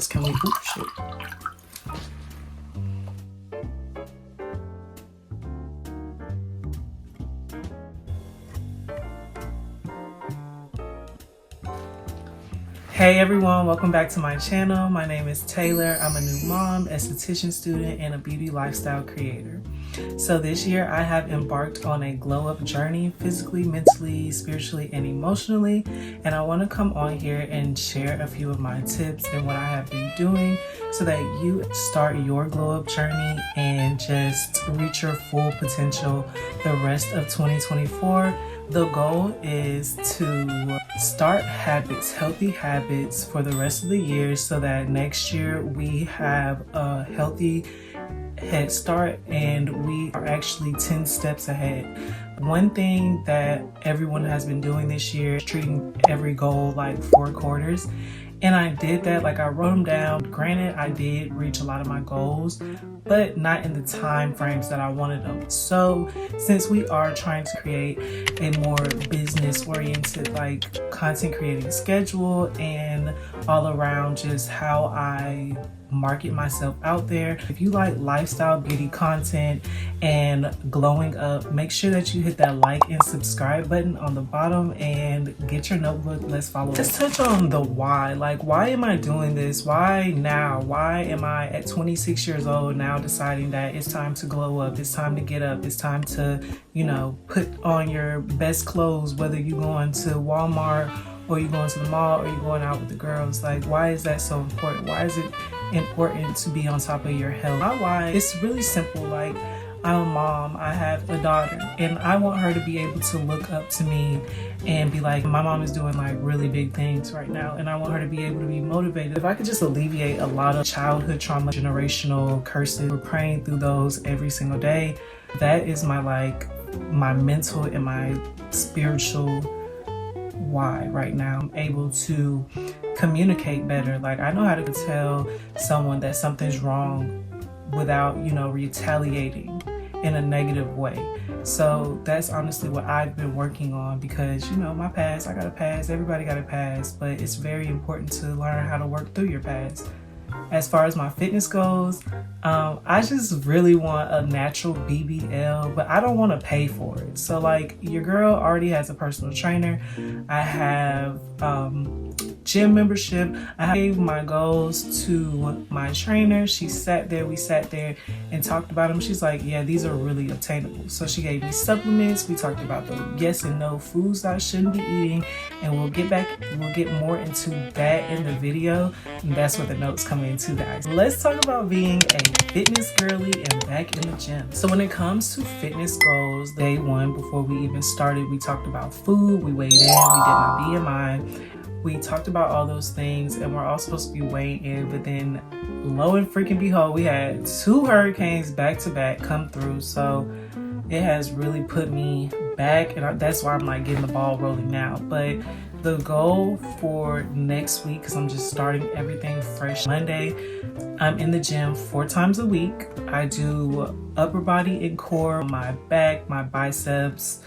Can we, oops, shit. Hey everyone, welcome back to my channel. My name is Taylor. I'm a new mom, esthetician student, and a beauty lifestyle creator. So this year I have embarked on a glow up journey, physically, mentally, spiritually, and emotionally. And I want to come on here and share a few of my tips and what I have been doing so that you start your glow up journey and just reach your full potential the rest of 2024. The goal is to start habits, healthy habits for the rest of the year so that next year we have a healthy head start and we are actually 10 steps ahead. One thing that everyone has been doing this year is treating every goal like 4 quarters. And I did that, like I wrote them down. Granted, I did reach a lot of my goals, but not in the time frames that I wanted them. So since we are trying to create a more business oriented, like content creating schedule and all around just how I market myself out there. If you like lifestyle beauty content and glowing up, make sure that you hit that like and subscribe button on the bottom and get your notebook. Let's follow. Let's touch on the why. Like, why am I doing this? Why now? Why am I at 26 years old now deciding that it's time to glow up? It's time to get up. It's time to, you know, put on your best clothes, whether you're going to Walmart or you're going to the mall or you're going out with the girls. Like, why is that so important? Why is it important to be on top of your health? My why, it's really simple. Like, I'm a mom, I have a daughter, and I want her to be able to look up to me and be like, my mom is doing like really big things right now, and I want her to be able to be motivated. If I could just alleviate a lot of childhood trauma, generational curses, we're praying through those every single day. That is my mental and my spiritual why right now. I'm able to communicate better. Like, I know how to tell someone that something's wrong without, you know, retaliating in a negative way. So that's honestly what I've been working on because, you know, my past, I got a past, everybody got a past, but it's very important to learn how to work through your past. As far as my fitness goes, I just really want a natural BBL, but I don't want to pay for it. So like, your girl already has a personal trainer. I have gym membership. I gave my goals to my trainer. We sat there and talked about them. She's like, yeah, these are really obtainable. So she gave me supplements. We talked about the yes and no foods that I shouldn't be eating, and we'll get more into that in the video. And that's where the notes come into, guys. Let's talk about being a fitness girly and back in the gym. So when it comes to fitness goals, day one, before we even started, we talked about food, we weighed in, we did my BMI, we talked about all those things, and we're all supposed to be weighing in, but then lo and freaking behold, we had 2 hurricanes back to back come through. So it has really put me back, and that's why I'm like getting the ball rolling now. But the goal for next week, because I'm just starting everything fresh Monday, I'm in the gym 4 times a week. I do upper body and core, my back, my biceps,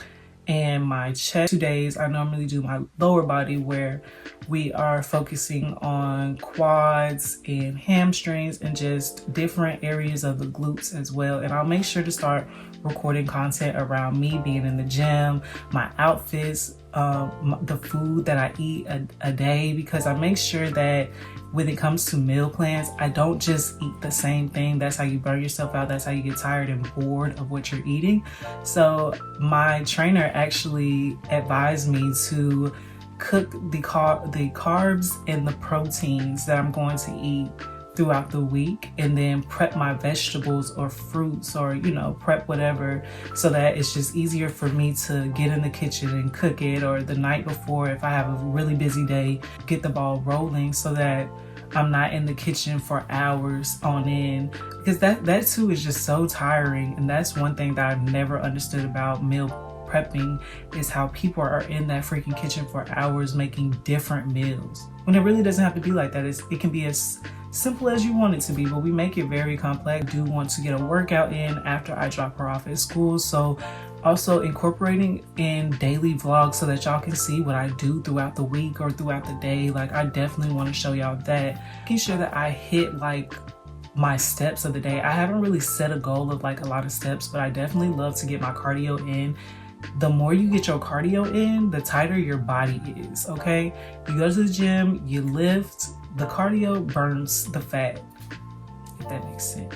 and my chest. 2 days I normally do my lower body, where we are focusing on quads and hamstrings and just different areas of the glutes as well. And I'll make sure to start recording content around me being in the gym, my outfits, the food that I eat a day, because I make sure that when it comes to meal plans, I don't just eat the same thing. That's how you burn yourself out. That's how you get tired and bored of what you're eating. So my trainer actually advised me to cook the carbs and the proteins that I'm going to eat throughout the week, and then prep my vegetables or fruits, or, you know, prep whatever, so that it's just easier for me to get in the kitchen and cook it, or the night before, if I have a really busy day, get the ball rolling so that I'm not in the kitchen for hours on end, because that too is just so tiring. And that's one thing that I've never understood about meal prepping, is how people are in that freaking kitchen for hours making different meals, when it really doesn't have to be like that. It can be as simple as you want it to be, but we make it very complex. I do want to get a workout in after I drop her off at school, so Also incorporating in daily vlogs so that y'all can see what I do throughout the week or throughout the day. Like, I definitely want to show y'all that. Making sure that I hit like my steps of the day. I haven't really set a goal of like a lot of steps, but I definitely love to get my cardio in. The more you get your cardio in, the tighter your body is, okay? You go to the gym, you lift, the cardio burns the fat, if that makes sense.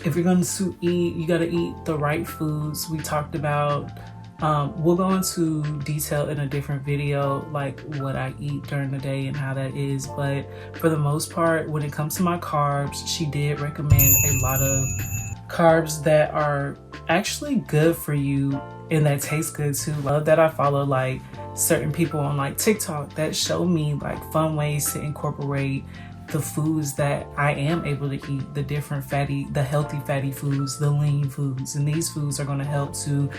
If you're going to eat, you got to eat the right foods. We talked about, we'll go into detail in a different video, like what I eat during the day and how that is. But for the most part, when it comes to my carbs, she did recommend a lot of carbs that are actually good for you and that taste good too. Love that I follow like certain people on like TikTok that show me like fun ways to incorporate the foods that I am able to eat, the different fatty, the healthy fatty foods, the lean foods. And these foods are going to help to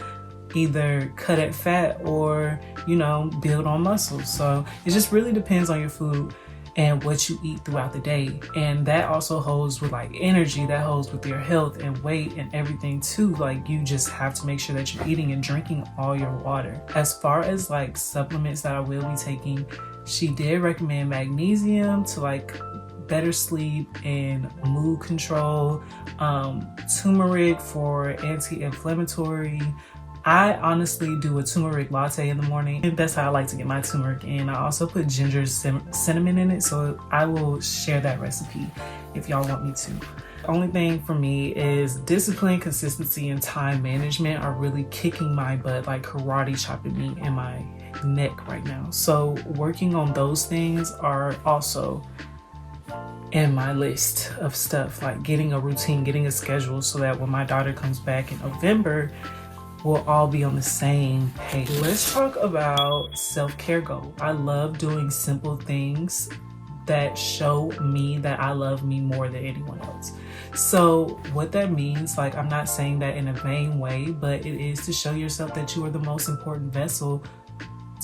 either cut at fat or, you know, build on muscles. So it just really depends on your food and what you eat throughout the day. And that also holds with like energy, that holds with your health and weight and everything too. Like, you just have to make sure that you're eating and drinking all your water. As far as like supplements that I will be taking, she did recommend magnesium to like better sleep and mood control, turmeric for anti-inflammatory. I honestly do a turmeric latte in the morning, and that's how I like to get my turmeric in. I also put ginger cinnamon in it, so I will share that recipe if y'all want me to. The only thing for me is discipline, consistency, and time management are really kicking my butt, like karate chopping me in my neck right now. So working on those things are also in my list of stuff, like getting a routine, getting a schedule, so that when my daughter comes back in November, we'll all be on the same page. Let's talk about self-care goals. I love doing simple things that show me that I love me more than anyone else. So what that means, like, I'm not saying that in a vain way, but it is to show yourself that you are the most important vessel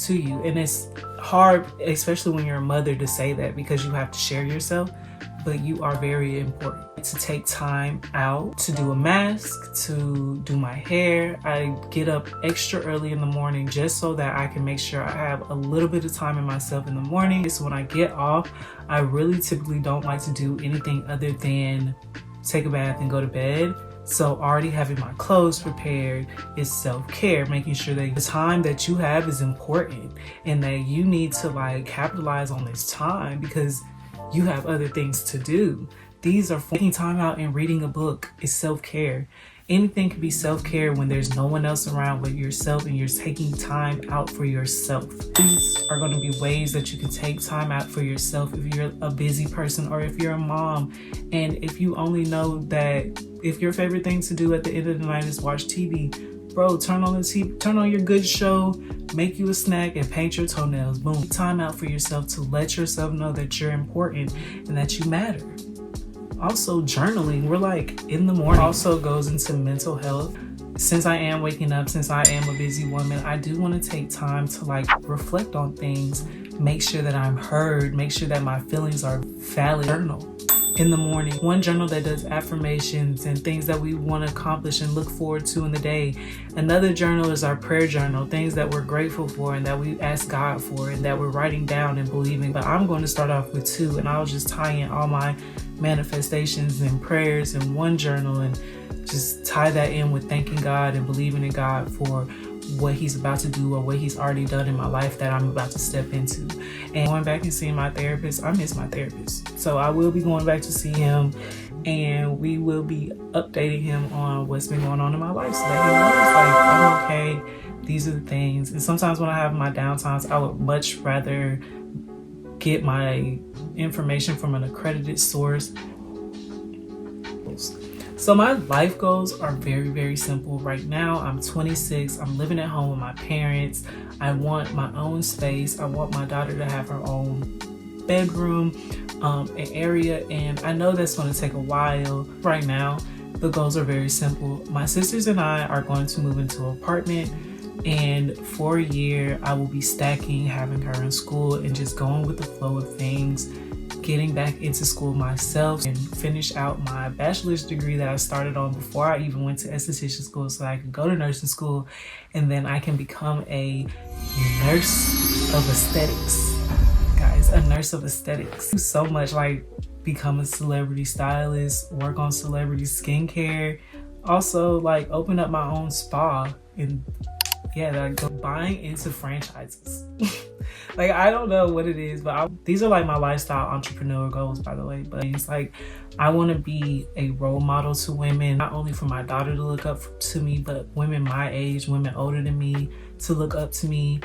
to you. And it's hard, especially when you're a mother, to say that because you have to share yourself, but you are very important. To take time out to do a mask, to do my hair. I get up extra early in the morning just so that I can make sure I have a little bit of time in myself in the morning. So when I get off, I really typically don't like to do anything other than take a bath and go to bed. So already having my clothes prepared is self-care, making sure that the time that you have is important and that you need to like capitalize on this time because you have other things to do. These are taking time out and reading a book is self-care. Anything can be self-care when there's no one else around but yourself and you're taking time out for yourself. These are going to be ways that you can take time out for yourself if you're a busy person or if you're a mom. And if you only know that if your favorite thing to do at the end of the night is watch TV, bro, turn on the TV, turn on your good show, make you a snack, and paint your toenails. Boom. Time out for yourself to let yourself know that you're important and that you matter. Also, journaling. We're like in the morning. Also goes into mental health. Since I am waking up, since I am a busy woman, I do want to take time to like reflect on things, make sure that I'm heard, make sure that my feelings are valid. Journal in the morning. One journal that does affirmations and things that we want to accomplish and look forward to in the day. Another journal is our prayer journal, things that we're grateful for and that we ask God for and that we're writing down and believing. But I'm going to start off with 2, and I'll just tie in all my manifestations and prayers in one journal and just tie that in with thanking God and believing in God for what he's about to do or what he's already done in my life that I'm about to step into. And going back and seeing my therapist, I miss my therapist. So I will be going back to see him and we will be updating him on what's been going on in my life so that he knows like I'm okay. These are the things. And sometimes when I have my downtimes, I would much rather get my information from an accredited source. So my life goals are very, very simple. Right now, I'm 26. I'm living at home with my parents. I want my own space. I want my daughter to have her own bedroom, an area. And I know that's going to take a while. Right now, the goals are very simple. My sisters and I are going to move into an apartment. And for a year, I will be stacking, having her in school and just going with the flow of things. getting back into school myself and finish out my bachelor's degree that I started on before I even went to esthetician school, so I can go to nursing school and then I can become a nurse of aesthetics. Guys, a nurse of aesthetics. So much, like become a celebrity stylist, work on celebrity skincare, also like open up my own spa, and yeah, like buying into franchises. Like, I don't know what it is, but these are like my lifestyle entrepreneur goals, by the way. But it's like, I want to be a role model to women, not only for my daughter to look up to me, but women my age, women older than me to look up to me.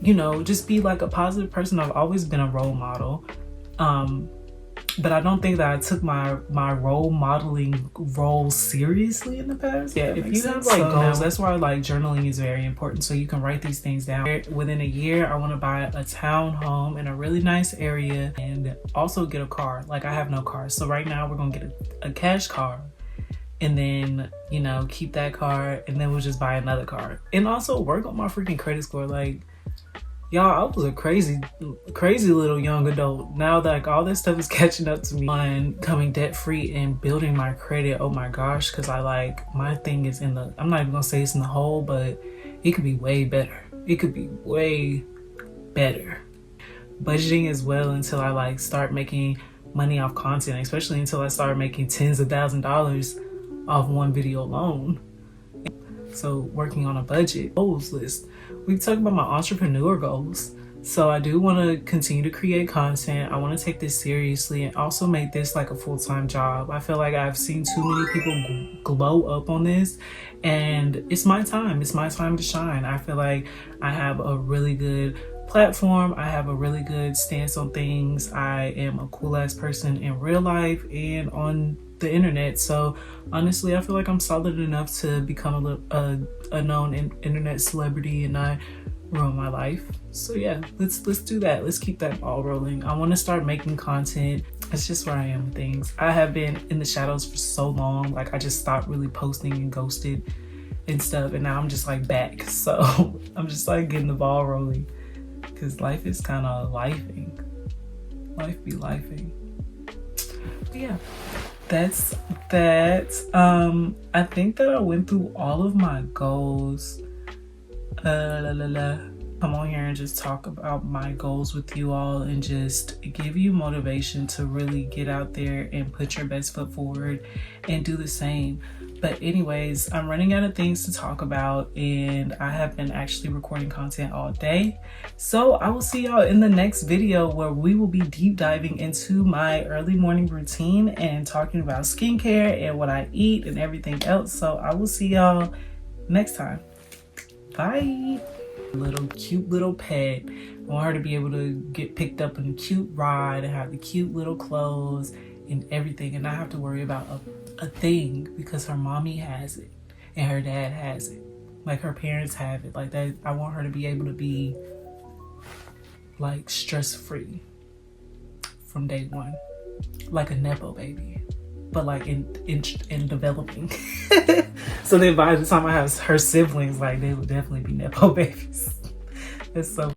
You know, just be like a positive person. I've always been a role model. But I don't think that I took my role modeling role seriously in the past. Yeah, if you have like goals, that's why like journaling is very important, so you can write these things down. Within a year, I want to buy a townhome in a really nice area and also get a car. Like, I have no car, so right now we're gonna get a cash car, and then, you know, keep that car, and then we'll just buy another car, and also work on my freaking credit score. Like, y'all, I was a crazy little young adult. Now that like all this stuff is catching up to me on coming debt free and building my credit, oh my gosh, because I like, my thing is in the, I'm not even gonna say it's in the hole, but it could be way better. It could be way better. Budgeting as well until I like start making money off content, especially until I start making tens of thousands of dollars off one video alone. So working on a budget goals list. We talked about my entrepreneur goals. So I do want to continue to create content. I want to take this seriously and also make this like a full-time job. I feel like I've seen too many people glow up on this, and it's my time. It's my time to shine. I feel like I have a really good platform. I have a really good stance on things. I am a cool ass person in real life and on the internet. So honestly, I feel like I'm solid enough to become a known internet celebrity and not ruin my life. So yeah, let's do that. Let's keep that ball rolling. I want to start making content. It's just where I am with things. I have been in the shadows for so long. Like, I just stopped really posting and ghosted and stuff, and now I'm just like back. So I'm just like getting the ball rolling, because life is kind of lifing. Life be lifing. But yeah, that's that. I think that I went through all of my goals. Come on here and just talk about my goals with you all and just give you motivation to really get out there and put your best foot forward and do the same. But anyways, I'm running out of things to talk about, and I have been actually recording content all day. So I will see y'all in the next video, where we will be deep diving into my early morning routine and talking about skincare and what I eat and everything else. So I will see y'all next time. Bye. Little cute little pet. I want her to be able to get picked up in a cute ride and have the cute little clothes and everything, and not have to worry about a thing, because her mommy has it and her dad has it. Like, her parents have it. Like that. I want her to be able to be like stress-free from day one, like a Nepo baby, but like in developing. So then by the time I have her siblings, like, they would definitely be Nepo babies. It's so